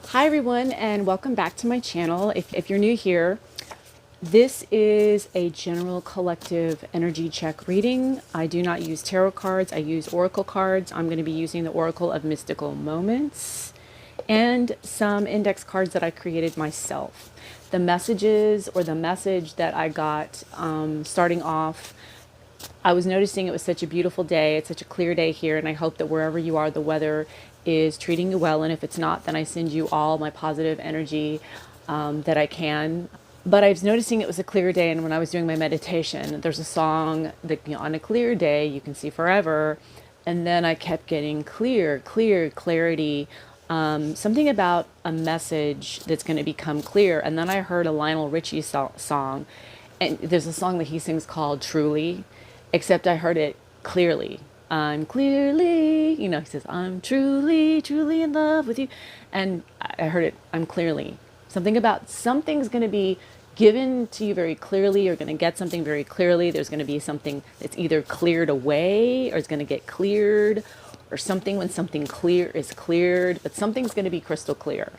Hi everyone, and welcome back to my channel. If you're new here, this is a general collective energy check reading. I do not use tarot cards, I use oracle cards. I'm going to be using the Oracle of Mystical Moments and some index cards that I created myself. The messages, or the message that I got starting off, I was noticing it was such a beautiful day. It's such a clear day here, and I hope that wherever you are, the weather is treating you well. And if it's not, then I send you all my positive energy that I can. But I was noticing it was a clear day, and when I was doing my meditation, there's a song that, on a clear day, you can see forever. And then I kept getting clarity, something about a message that's going to become clear. And then I heard a Lionel Richie song, and there's a song that he sings called Truly, except I heard it clearly. I'm clearly, he says, I'm truly, truly in love with you. And I heard it, I'm clearly. Something about something's going to be given to you very clearly. You're going to get something very clearly. There's going to be something that's either cleared away or it's going to get cleared, or something when something clear is cleared, but something's going to be crystal clear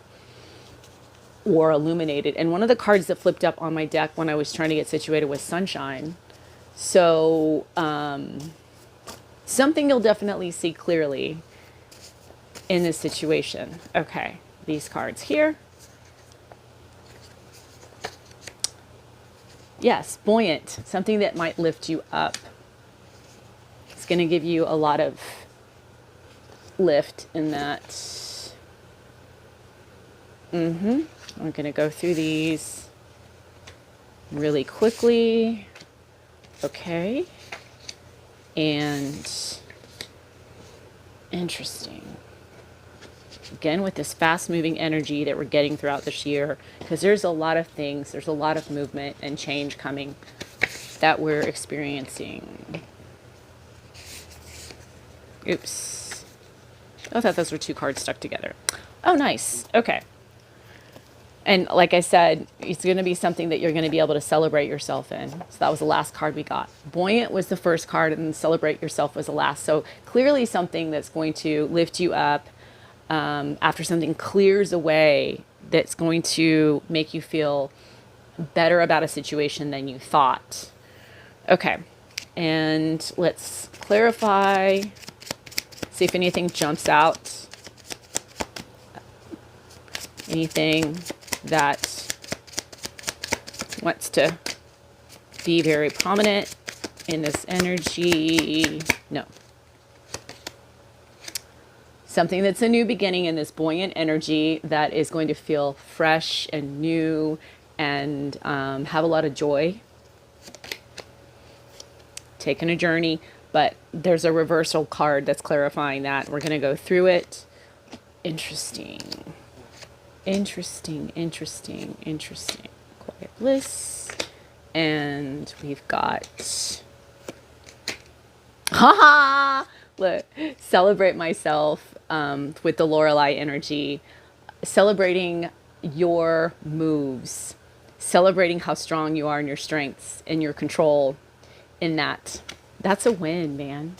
or illuminated. And one of the cards that flipped up on my deck when I was trying to get situated was Sunshine. So something you'll definitely see clearly in this situation. Okay, these cards here. Yes, buoyant, something that might lift you up. It's going to give you a lot of lift in that. I'm going to go through these really quickly. Okay. And interesting. Again, with this fast moving energy that we're getting throughout this year, because there's a lot of things, there's a lot of movement and change coming that we're experiencing. Oops. I thought those were two cards stuck together. Oh, nice. Okay. And like I said, it's going to be something that you're going to be able to celebrate yourself in. So that was the last card we got. Buoyant was the first card, and celebrate yourself was the last. So clearly something that's going to lift you up after something clears away, that's going to make you feel better about a situation than you thought. Okay. And let's clarify, see if anything jumps out. Anything that wants to be very prominent in this energy. No. Something that's a new beginning in this buoyant energy that is going to feel fresh and new and have a lot of joy. Taking a journey, but there's a reversal card that's clarifying that. We're going to go through it. Interesting. Interesting. Quiet bliss. And we've got, look, celebrate myself with the Lorelei energy. Celebrating your moves. Celebrating how strong you are in your strengths and your control in that. That's a win, man.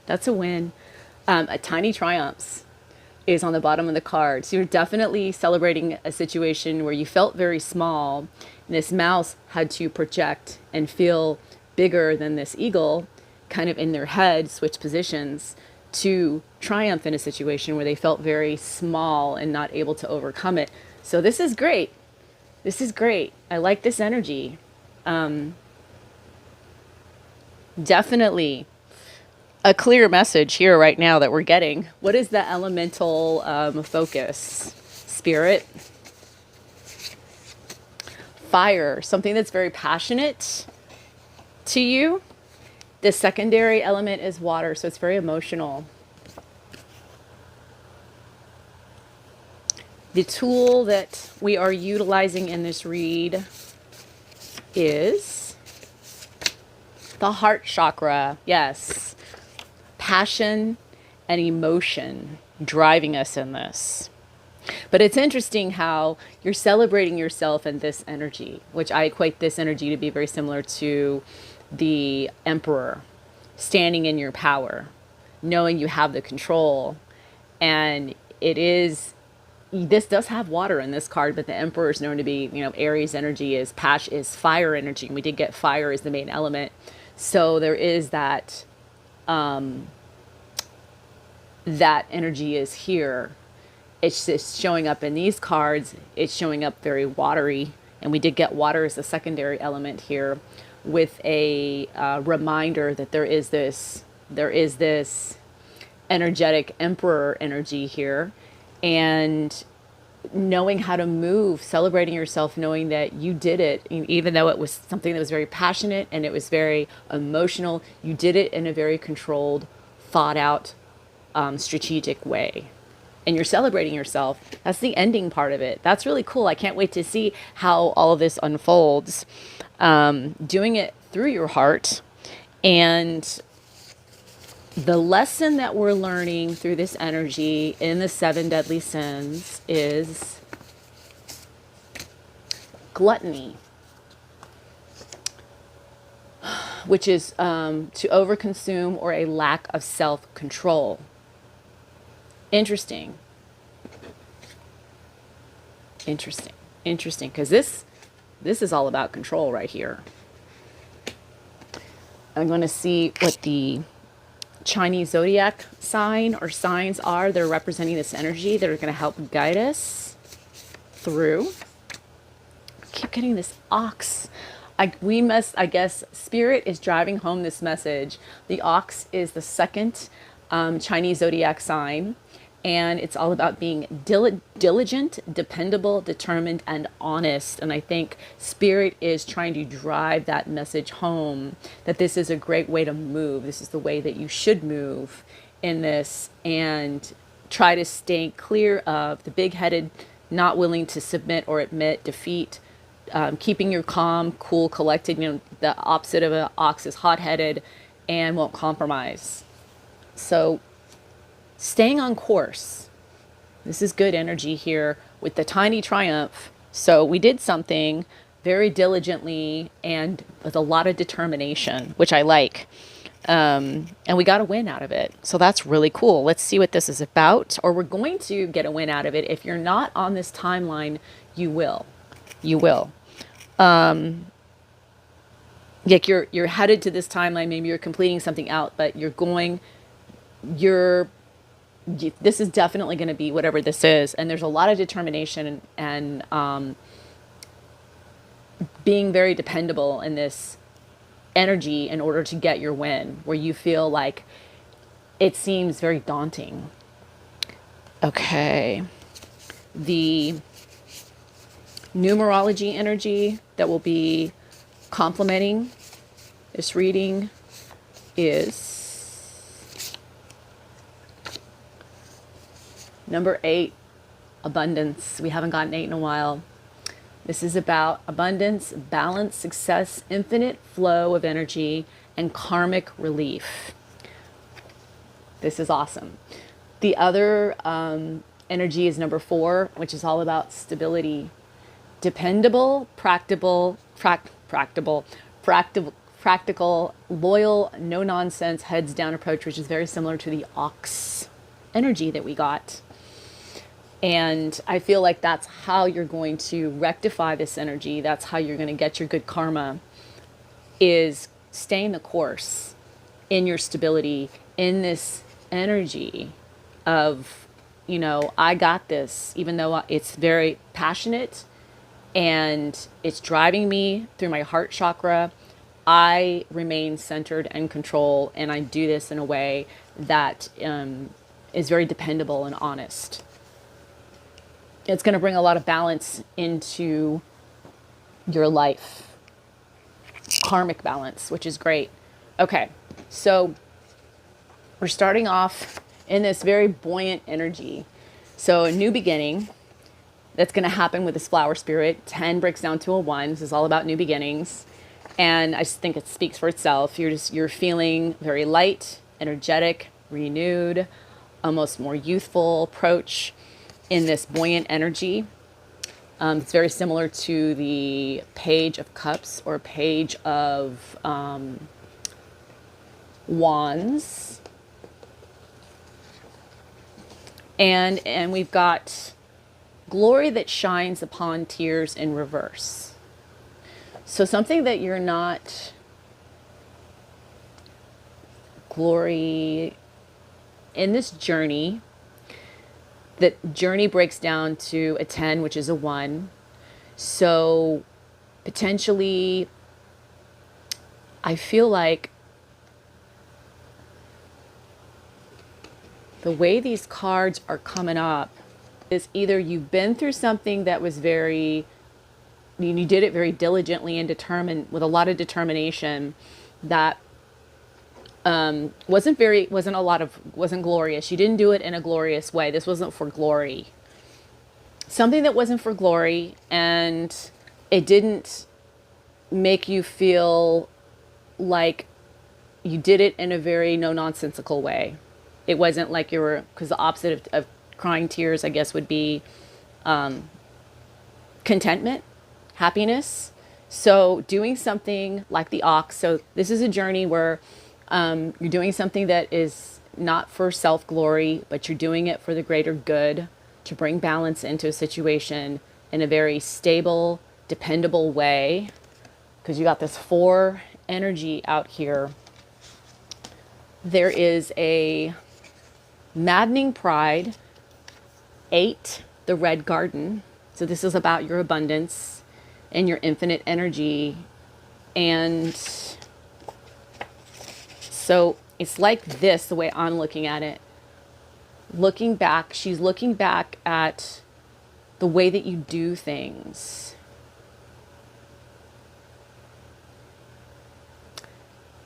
That's a win. A tiny triumphs is on the bottom of the card. So you're definitely celebrating a situation where you felt very small, and this mouse had to project and feel bigger than this eagle, kind of in their head, switch positions to triumph in a situation where they felt very small and not able to overcome it. So this is great. This is great. I like this energy. Definitely a clear message here right now that we're getting. What is the elemental focus? Spirit. Fire, something that's very passionate to you. The secondary element is water, so it's very emotional. The tool that we are utilizing in this read is the heart chakra. Yes. Passion and emotion driving us in this. But it's interesting how you're celebrating yourself in this energy, which I equate this energy to be very similar to the emperor, standing in your power, knowing you have the control. And it is this does have water in this card, but the Emperor is known to be, Aries energy is passion, is fire energy. And we did get fire as the main element. So there is that, that energy is here. It's just showing up in these cards. It's showing up very watery. And we did get water as a secondary element here with a reminder that there is this energetic Emperor energy here. And knowing how to move, celebrating yourself, knowing that you did it, even though it was something that was very passionate and it was very emotional, you did it in a very controlled, thought out, strategic way. And you're celebrating yourself. That's the ending part of it. That's really cool. I can't wait to see how all of this unfolds. Doing it through your heart. And the lesson that we're learning through this energy in the 7 deadly sins is gluttony, which is to overconsume or a lack of self-control. Interesting, because this is all about control right here. I'm going to see what the Chinese zodiac sign or signs are that are representing this energy that are going to help guide us through. I keep getting this ox. I guess spirit is driving home this message. The ox is the second Chinese zodiac sign, and it's all about being diligent, dependable, determined, and honest. And I think spirit is trying to drive that message home, that this is a great way to move. This is the way that you should move in this, and try to stay clear of the big-headed, not willing to submit or admit defeat, keeping your calm, cool, collected. The opposite of an ox is hot-headed and won't compromise. So staying on course. This is good energy here with the tiny triumph. So we did something very diligently and with a lot of determination, which I like. And we got a win out of it. So that's really cool. Let's see what this is about. Or we're going to get a win out of it. If you're not on this timeline, you will. You will. Like you're headed to this timeline. Maybe you're completing something out, but this is definitely going to be whatever this is. And there's a lot of determination and being very dependable in this energy in order to get your win, where you feel like it seems very daunting. Okay. The numerology energy that will be complementing this reading is number 8, abundance. We haven't gotten 8 in a while. This is about abundance, balance, success, infinite flow of energy, and karmic relief. This is awesome. The other energy is number 4, which is all about stability. Dependable, practical, loyal, no nonsense, heads down approach, which is very similar to the ox energy that we got. And I feel like that's how you're going to rectify this energy. That's how you're going to get your good karma, is staying the course in your stability, in this energy of, I got this, even though it's very passionate and it's driving me through my heart chakra. I remain centered and control, and I do this in a way that is very dependable and honest. It's going to bring a lot of balance into your life. Karmic balance, which is great. Okay, so we're starting off in this very buoyant energy. So a new beginning that's going to happen with this flower spirit. 10 breaks down to a 1. This is all about new beginnings. And I just think it speaks for itself. You're feeling very light, energetic, renewed, almost more youthful approach in this buoyant energy. It's very similar to the Page of Cups or Page of Wands. And we've got glory that shines upon tears in reverse. So something that you're not glory in this journey, that journey breaks down to a 10, which is a 1. So potentially, I feel like the way these cards are coming up is either you've been through something that was very, you did it very diligently and determined with a lot of determination, that wasn't glorious. You didn't do it in a glorious way. This wasn't for glory. Something that wasn't for glory, and it didn't make you feel like you did it in a very no-nonsensical way. It wasn't like you were, because the opposite of crying tears, I guess, would be contentment, happiness. So doing something like the ox. So this is a journey where you're doing something that is not for self-glory, but you're doing it for the greater good, to bring balance into a situation in a very stable, dependable way. Because you got this 4 energy out here. There is a maddening pride, 8, the red garden. So this is about your abundance and your infinite energy. And so it's like this, the way I'm looking at it. Looking back, she's looking back at the way that you do things.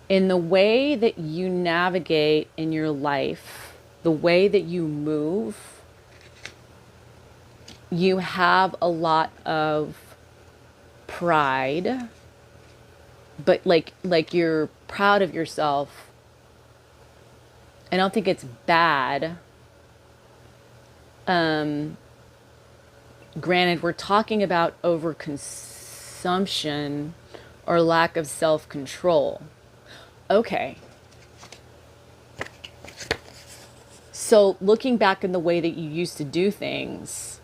In the way that you navigate in your life, the way that you move, you have a lot of pride, but like you're proud of yourself. I don't think it's bad. Granted, we're talking about overconsumption or lack of self-control. Okay. So looking back in the way that you used to do things,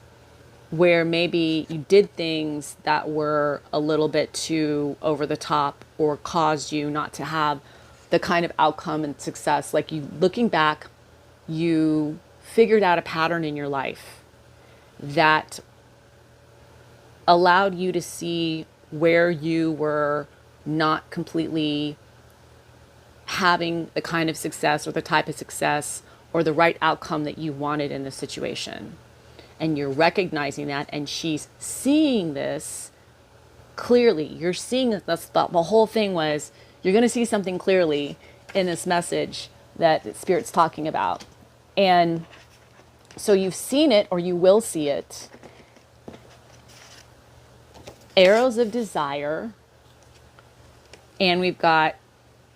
where maybe you did things that were a little bit too over the top or caused you not to have the kind of outcome and success. Like, you looking back, you figured out a pattern in your life that allowed you to see where you were not completely having the kind of success or the type of success or the right outcome that you wanted in the situation. And you're recognizing that, and she's seeing this clearly. You're seeing that the whole thing was, you're going to see something clearly in this message that Spirit's talking about. And so you've seen it, or you will see it. Arrows of desire. And we've got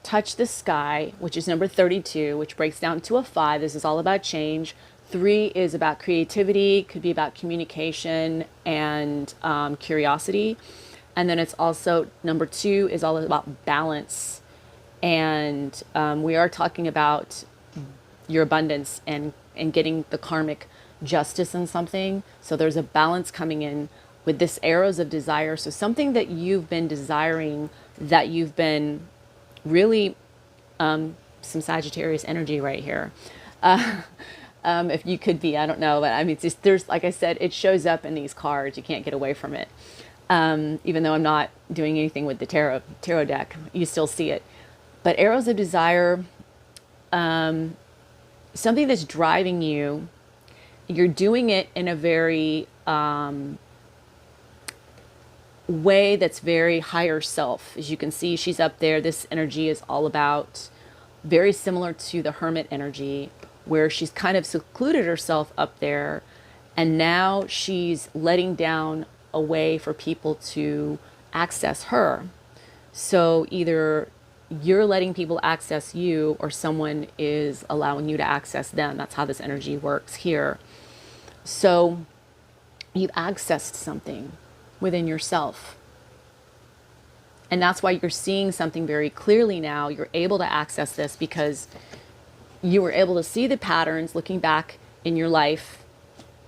touch the sky, which is number 32, which breaks down to a 5. This is all about change. 3 is about creativity, could be about communication and curiosity. And then it's also, number 2 is all about balance. And we are talking about your abundance and getting the karmic justice in something. So there's a balance coming in with this arrows of desire. So something that you've been desiring, that you've been really, some Sagittarius energy right here. If you could be, I don't know, but I mean, it's just, there's, like I said, it shows up in these cards. You can't get away from it. Even though I'm not doing anything with the tarot deck, you still see it. But arrows of desire, something that's driving you, you're doing it in a very way that's very higher self. As you can see, she's up there. This energy is all about, very similar to the hermit energy, where she's kind of secluded herself up there, and now she's letting down a way for people to access her. So either you're letting people access you, or someone is allowing you to access them. That's how this energy works here. So you've accessed something within yourself. And that's why you're seeing something very clearly now. You're able to access this because you were able to see the patterns looking back in your life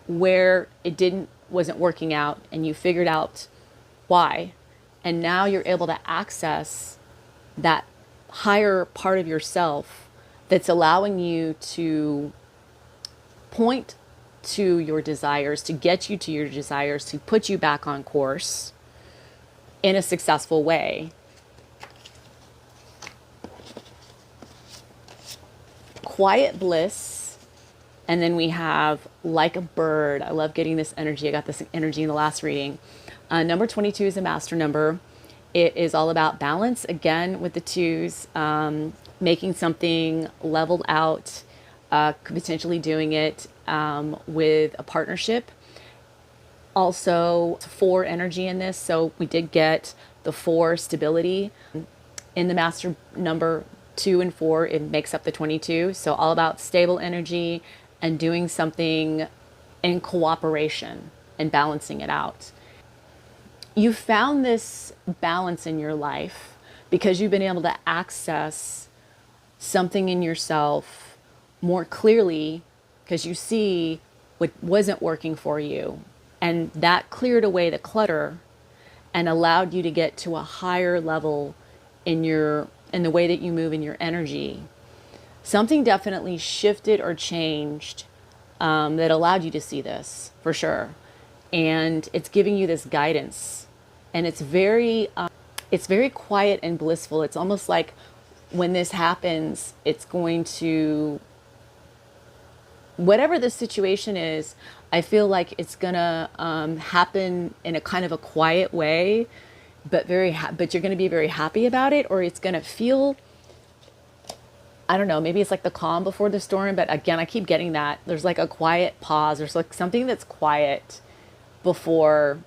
where it didn't wasn't working out, and you figured out why. And now you're able to access that higher part of yourself that's allowing you to point to your desires, to get you to your desires, to put you back on course in a successful way. Quiet bliss. And then we have like a bird. I love getting this energy. I got this energy in the last reading. Number 22 is a master number. It is all about balance, again, with the twos, making something leveled out, potentially doing it with a partnership. Also, 4 energy in this. So we did get the 4 stability in the master number 2 and 4. It makes up the 22. So all about stable energy and doing something in cooperation and balancing it out. You found this balance in your life because you've been able to access something in yourself more clearly, because you see what wasn't working for you. And that cleared away the clutter and allowed you to get to a higher level in the way that you move in your energy. Something definitely shifted or changed that allowed you to see this, for sure. And it's giving you this guidance. And it's very quiet and blissful. It's almost like when this happens, it's going to, whatever the situation is, I feel like it's gonna happen in a kind of a quiet way, but but you're gonna be very happy about it, or it's gonna feel, I don't know, maybe it's like the calm before the storm. But again, I keep getting that there's like a quiet pause. There's like something that's quiet before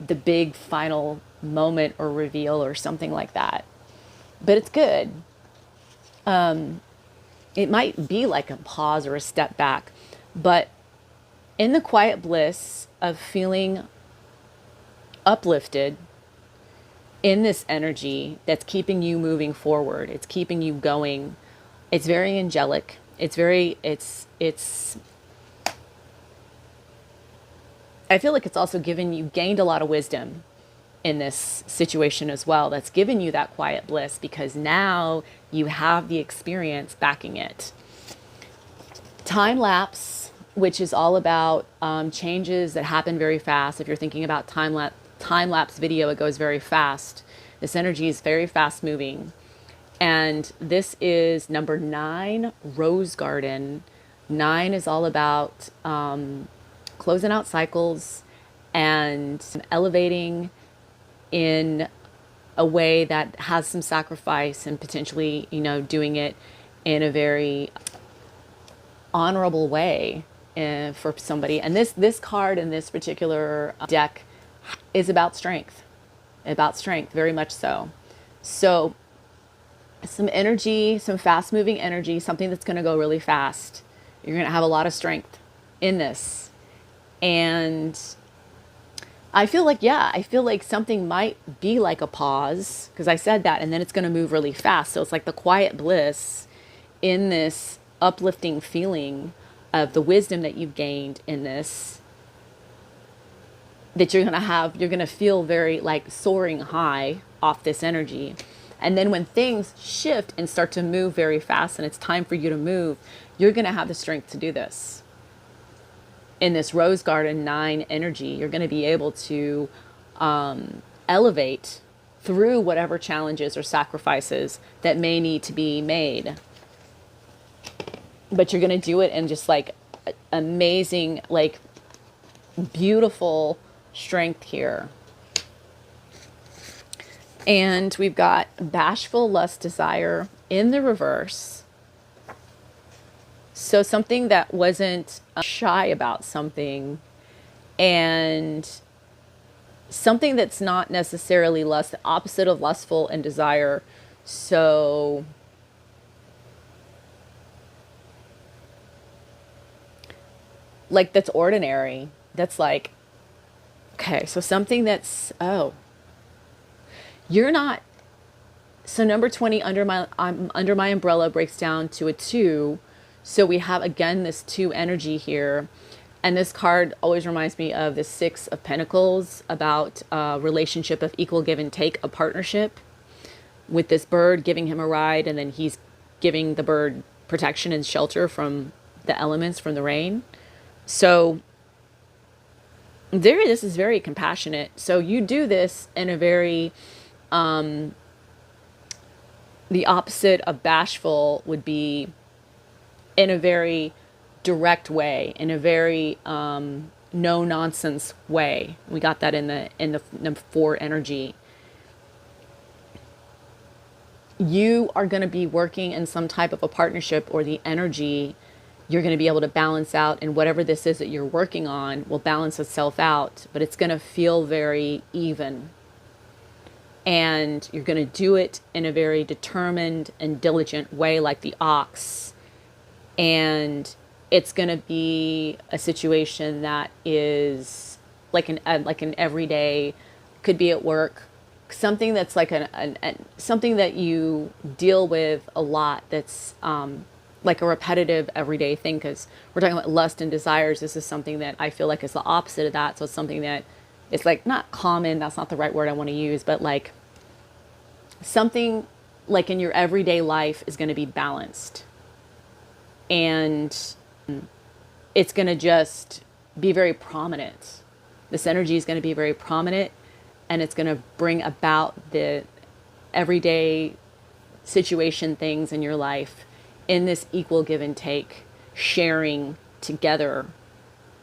the big final moment or reveal or something like that. But it's good. It might be like a pause or a step back, but in the quiet bliss of feeling uplifted in this energy that's keeping you moving forward, it's keeping you going. It's very angelic. I feel like it's also gained a lot of wisdom in this situation as well. That's given you that quiet bliss because now you have the experience backing it. Time lapse, which is all about changes that happen very fast. If you're thinking about time lapse video, it goes very fast. This energy is very fast moving. And this is number 9, Rose Garden. 9 is all about closing out cycles and elevating in a way that has some sacrifice and potentially, doing it in a very honorable way for somebody. And this card in this particular deck is about strength, very much so. So some energy, some fast moving energy, something that's going to go really fast. You're going to have a lot of strength in this. And I feel like something might be like a pause, because I said that, and then it's going to move really fast. So it's like the quiet bliss in this uplifting feeling of the wisdom that you've gained in this, that you're going to feel very like soaring high off this energy. And then when things shift and start to move very fast and it's time for you to move, you're going to have the strength to do this. In this Rose Garden 9 energy, you're going to be able to elevate through whatever challenges or sacrifices that may need to be made. But you're going to do it in just like amazing, like beautiful strength here. And we've got bashful lust desire in the reverse. So something that wasn't shy about something, and something that's not necessarily lust, the opposite of lustful and desire. So like that's ordinary. That's like, okay, so something that's, you're not, so number 20 under my umbrella breaks down to a 2. So we have, again, this 2 energy here. And this card always reminds me of the Six of Pentacles, about a relationship of equal give and take, a partnership with this bird, giving him a ride, and then he's giving the bird protection and shelter from the elements, from the rain. So this is very compassionate. So you do this in a very, the opposite of bashful would be in a very direct way, in a very no nonsense way. We got that in the number 4 energy. You are going to be working in some type of a partnership, or the energy you're going to be able to balance out, and whatever this is that you're working on will balance itself out, but it's going to feel very even. And you're going to do it in a very determined and diligent way, like the ox. And it's going to be a situation that is like an everyday, could be at work, something that's like something that you deal with a lot, that's like a repetitive everyday thing, because we're talking about lust and desires. This is something that I feel like is the opposite of that. So it's something that it's like not common, that's not the right word I want to use, but like something like in your everyday life is going to be balanced, and it's going to just be very prominent. This energy is going to be very prominent, and it's going to bring about the everyday situation, things in your life, in this equal give and take, sharing together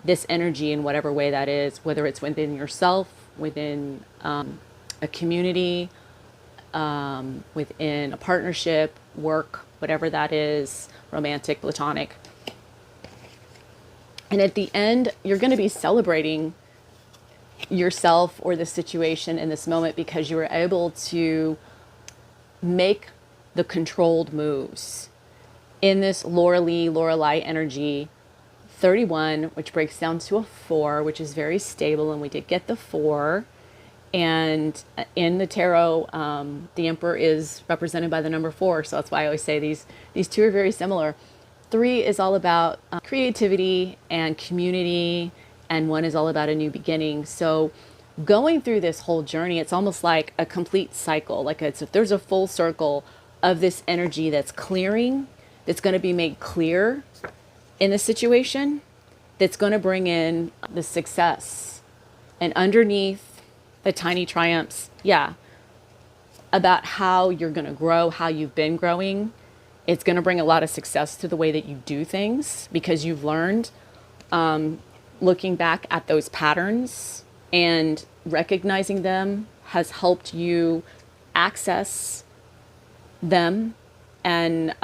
this energy in whatever way that is, whether it's within yourself, within a community, within a partnership, work, whatever that is, romantic, platonic. And at the end, you're going to be celebrating yourself or the situation in this moment, because you were able to make the controlled moves in this Lorelei energy. 31, which breaks down to a 4, which is very stable, and we did get the 4. And in the tarot, the Emperor is represented by the number 4, so that's why I always say these two are very similar. 3 is all about creativity and community, and 1 is all about a new beginning. So going through this whole journey, it's almost like a complete cycle. Like there's a full circle of this energy that's clearing, that's going to be made clear in the situation, that's going to bring in the success. And underneath the tiny triumphs, yeah, about how you're going to grow, how you've been growing, it's going to bring a lot of success to the way that you do things, because you've learned, looking back at those patterns and recognizing them has helped you access them and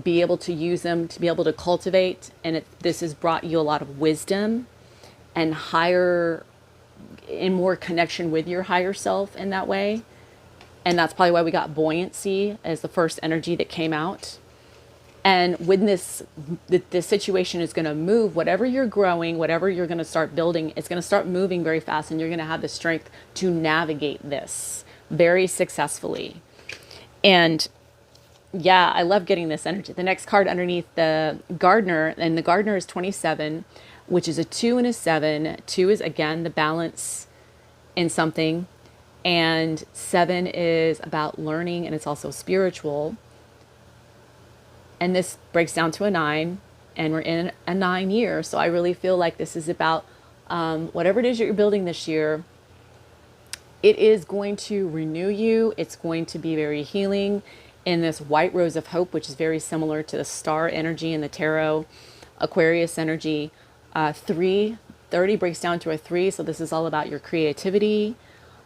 be able to use them, to be able to cultivate. And this has brought you a lot of wisdom and in more connection with your higher self in that way. And that's probably why we got buoyancy as the first energy that came out. And when this situation is going to move, whatever you're growing, whatever you're going to start building, it's going to start moving very fast, and you're going to have the strength to navigate this very successfully. And yeah, I love getting this energy. The next card underneath, the Gardener, and the Gardener is 27, which is a 2 and a 7. 2 is, again, the balance in something. And 7 is about learning, and it's also spiritual. And this breaks down to a 9, and we're in a 9 year. So I really feel like this is about whatever it is that you're building this year. It is going to renew you. It's going to be very healing in this white rose of hope, which is very similar to the star energy in the tarot, Aquarius energy. 30 breaks down to a 3. So this is all about your creativity.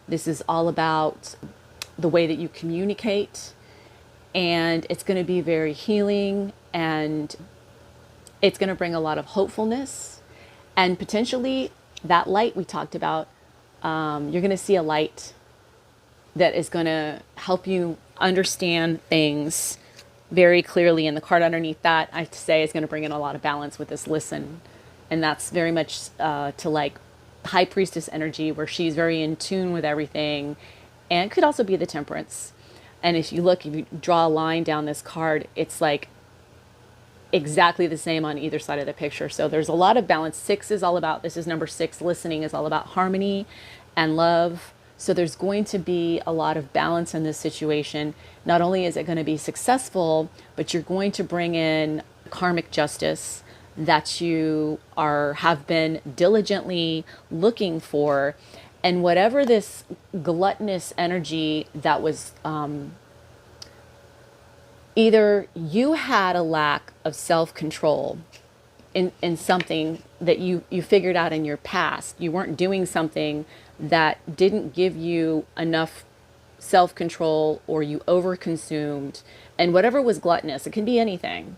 This is all about the way that you communicate. And it's going to be very healing, and it's going to bring a lot of hopefulness, and potentially that light we talked about. You're going to see a light that is going to help you understand things very clearly. And the card underneath that, I say, is going to bring in a lot of balance with this listen. And that's very much to like High Priestess energy, where she's very in tune with everything, and could also be the Temperance. And if you draw a line down this card, it's like exactly the same on either side of the picture. So there's a lot of balance. Six is all about, this is number six, listening is all about harmony and love. So there's going to be a lot of balance in this situation. Not only is it going to be successful, but you're going to bring in karmic justice that you have been diligently looking for. And whatever this gluttonous energy that was, either you had a lack of self-control in something that you figured out in your past. You weren't doing something that didn't give you enough self-control, or you overconsumed. And whatever was gluttonous, it can be anything.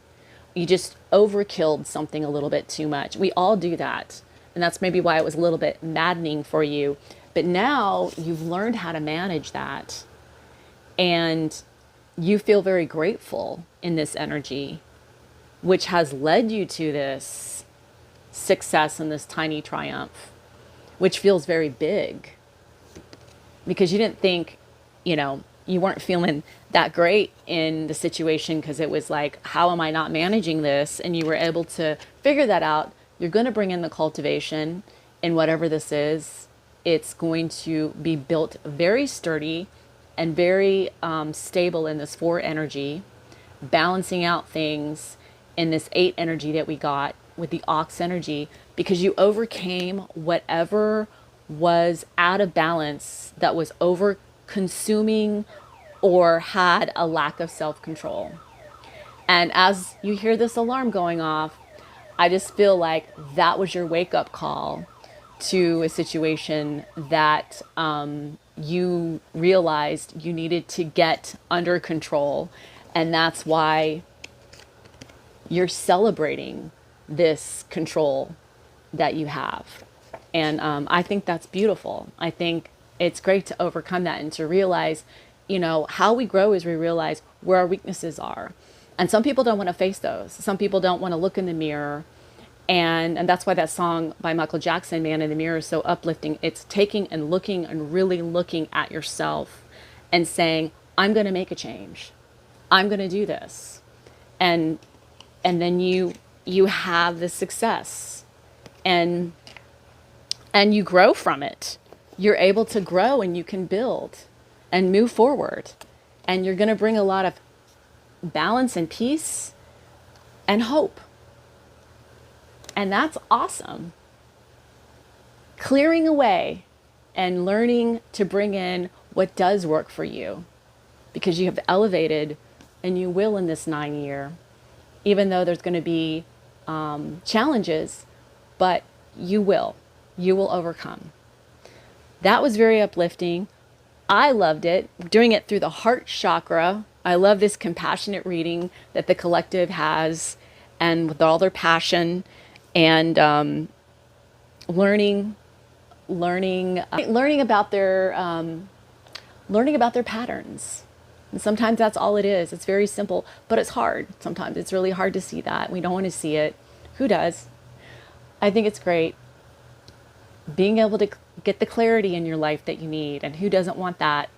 You just overkilled something a little bit too much. We all do that. And that's maybe why it was a little bit maddening for you. But now you've learned how to manage that. And you feel very grateful in this energy, which has led you to this success and this tiny triumph, which feels very big, because you didn't think, you weren't feeling that great in the situation, because it was like, how am I not managing this? And you were able to figure that out. You're going to bring in the cultivation in whatever this is. It's going to be built very sturdy and very stable in this 4 energy, balancing out things in this 8 energy that we got with the ox energy, because you overcame whatever was out of balance, that was over consuming or had a lack of self-control. And as you hear this alarm going off, I just feel like that was your wake-up call to a situation that you realized you needed to get under control. And that's why you're celebrating this control that you have. And I think that's beautiful. I think it's great to overcome that and to realize, how we grow is we realize where our weaknesses are. And some people don't want to face those. Some people don't want to look in the mirror. And that's why that song by Michael Jackson, Man in the Mirror, is so uplifting. It's taking and looking and really looking at yourself and saying, I'm going to make a change. I'm going to do this. And then you have the success, and you grow from it. You're able to grow, and you can build and move forward. And you're going to bring a lot of balance and peace and hope. And that's awesome. Clearing away and learning to bring in what does work for you, because you have elevated, and you will in this 9 year, even though there's going to be challenges, but you will overcome. That was very uplifting. I loved it, doing it through the heart chakra. I love this compassionate reading that the collective has, and with all their passion, and learning about their patterns. And sometimes that's all it is. It's very simple, but it's hard. Sometimes it's really hard to see that. We don't want to see it. Who does? I think it's great being able to get the clarity in your life that you need, and who doesn't want that?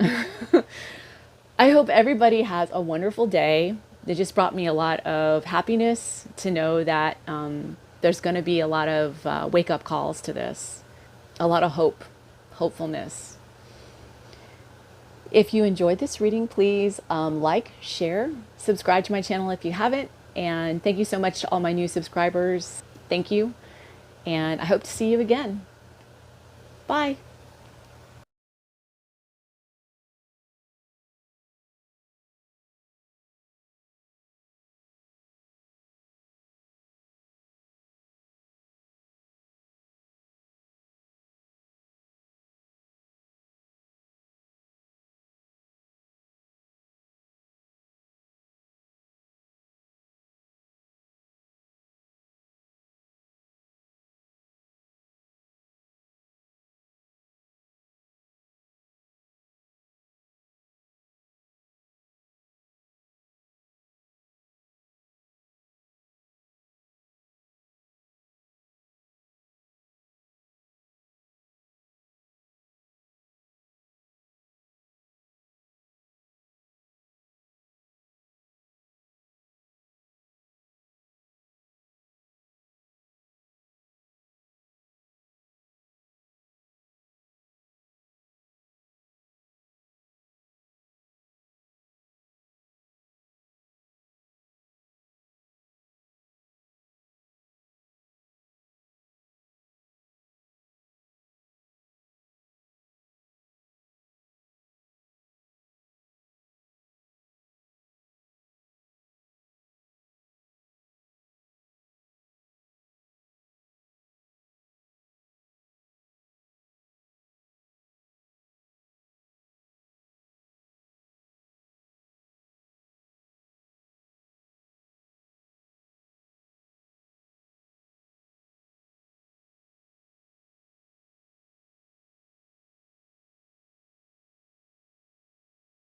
I hope everybody has a wonderful day. It just brought me a lot of happiness to know that there's going to be a lot of wake-up calls to this, a lot of hopefulness. If you enjoyed this reading, please like, share, subscribe to my channel if you haven't. And thank you so much to all my new subscribers. Thank you. And I hope to see you again. Bye.